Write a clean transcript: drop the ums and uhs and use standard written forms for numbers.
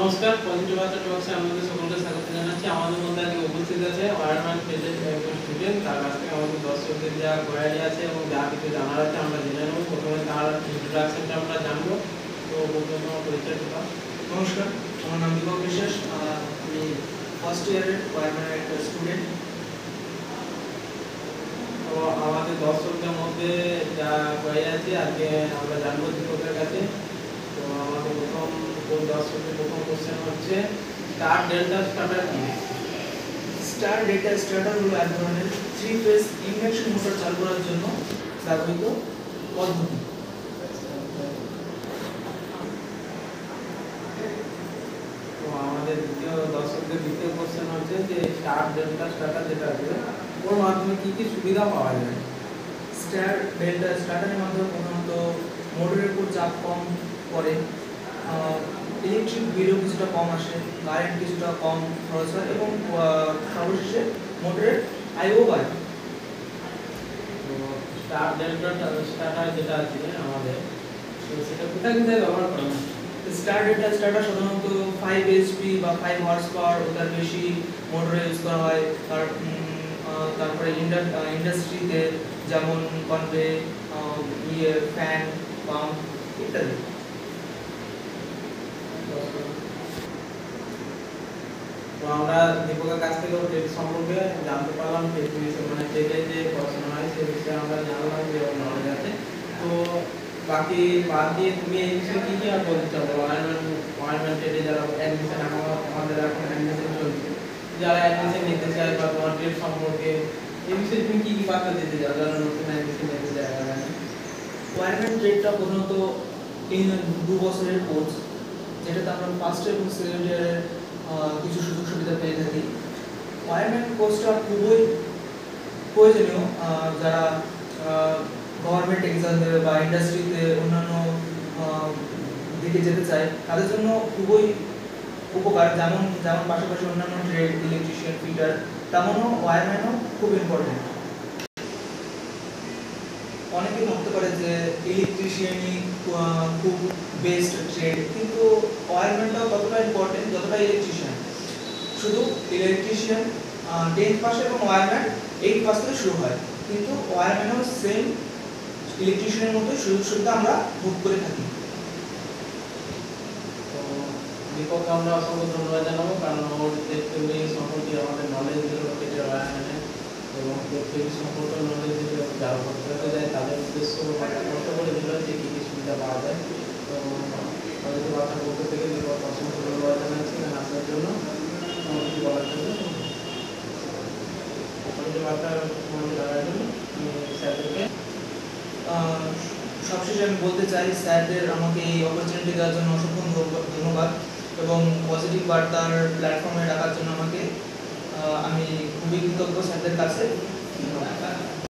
নমস্কার, positive art বক্সে আমাদের সকলকে স্বাগত জানাচ্ছি। আমাদের মধ্যে আজকে উপস্থিত আছে ওয়ারম্যান পেজের একজন স্টুডেন্ট। তার কাছ থেকে আমাদের দর্শকদের যা কোয়ারি আছে এবং যা কিছু জানার আছে আমরা জেনে নেব। প্রথমে তার ইন্ট্রোডাকশনটা আমরা জানবো। তো প্রথমে তোমার পরিচয়টা দাও। নমস্কার, আমার নাম দীপক বিশ্বাস। আমি ফার্স্ট ইয়ারের ওয়ারম্যানের একটা স্টুডেন্ট। তো আমাদের দর্শকদের মধ্যে যা কোয়ারি আছে আজকে আমরা জানবো দীপকের কাছে। তো আমাদের দর্শকদের প্রথম কোশ্চেন হচ্ছে স্টার ডেল্টা স্টার্টার কি? স্টার ডেল্টা স্টার্টার হলো এক ধরনের 3 ফেজ ইন্ডাকশন মোটর চালু করার জন্য ব্যবহৃত পদ্ধতি। তো আমাদের দর্শকদের দ্বিতীয় কোশ্চেন হচ্ছে যে স্টার ডেল্টা স্টার্টার যেটা আছে ওর মাধ্যমে কি কি সুবিধা পাওয়া যায়? স্টার ডেল্টা স্টার্টারের মাধ্যমে প্রধানত মোটরের উপর চাপ কম পড়ে, ইলেকট্রিক বিলও কিছুটা কম আসে, কারেন্ট কিছুটা কম খরচ হয় এবং সর্বশেষে মোটরের আয়ু বাড়ে। তো স্টার ডেল্টা স্টার্টার যেটা আছে আমাদের সেটা কোথায় কোথায় ব্যবহার করা হয়? স্টার ডেল্টা স্টার্টার সাধারণত 5 এইচপি বা 5 হর্স পাওয়ার ওটার বেশি মোটরে ইউজ করা হয়। তারপরে ইন্ডাস্ট্রিতে যেমন কনভে, ফ্যান, পাম্প ইত্যাদি। তো আমরা দীপকের কাছ থেকে টেক সম্পর্কে জানতে পারলাম, টেক বিষয়ে মানে টেকের যে পড়াশোনা হয় সে বিষয়ে আমরা জানলাম যে ওর নলেজ আছে। তো বাকি বাদ দিয়ে তুমি এই বিষয়ে কি কি আর বলতে চাও? ওয়ারম্যান টেটে যারা অ্যাডমিশন আমাদের এখন অ্যাডমিশন চলছে, যারা অ্যাডমিশন নিতে চায় বা তোমার টেট সম্পর্কে এই বিষয়ে তুমি কি কি বার্তা দিতে চাও যারা নতুন অ্যাডমিশন নিতে চায়? ওয়ারম্যান ট্রেডটা প্রধানত 2 বছরের কোর্স, যেটাতে আমরা ফার্স্ট এবং সেকেন্ড ইয়ারের কিছু সুযোগ সুবিধা পেয়ে থাকি। ওয়ারম্যান কোর্সটা খুবই প্রয়োজনীয় যারা গভর্নমেন্ট এক্সাম দেবে বা ইন্ডাস্ট্রিতে অন্যান্য দিকে যেতে চায় তাদের জন্য খুবই উপকার। যেমন পাশাপাশি অন্যান্য ট্রেড, ইলেকট্রিশিয়ান, ফিটার, তেমনও ওয়ারম্যানও খুব ইম্পর্টেন্ট। অনেকে ভাবতে পারে যে ইলেকট্রিশিয়ানই খুব বেস্ট ট্রেড, কিন্তু ওয়ারম্যানটাও ততটা ইম্পর্টেন্ট যতটা ইলেকট্রিশিয়ান। শুধু ইলেকট্রিশিয়ান 10th পাস এবং ওয়ারম্যান 8th পাস থেকে শুরু হয়, কিন্তু ওয়ারম্যানও সেম ইলেকট্রিশিয়ানের মতো সুযোগ সুবিধা আমরা ভোগ করে থাকি। তো দীপককে আমরা অসংখ্য ধন্যবাদ জানাবো, কারণ ওর টেকনিক সম্পর্কে আমাদের নলেজ দিল টেকের ওয়ারম্যানে এবং টেকনিক সম্পর্কে নলেজ দিল যারা ভর্তি হতে যায় তাদের উদ্দেশ্য স্পষ্ট করে দিল যে কী কী সুবিধা পাওয়া যায়। তো আমাদের বার্তার পক্ষ থেকে দীপক অসংখ্য ধন্যবাদ জানাচ্ছি এখানে আসার জন্য, আমার কিছু বলার জন্য। আমাদের বার্তার জানার জন্য স্যারদেরকে সবশেষে আমি বলতে চাই স্যারদের আমাকে এই অপরচুনিটি দেওয়ার জন্য অসংখ্য ধন্যবাদ এবং পজিটিভ বার্তার প্ল্যাটফর্মে রাখার জন্য আমি খুবই কৃতজ্ঞ স্যারদের কাছে। ধন্যবাদ।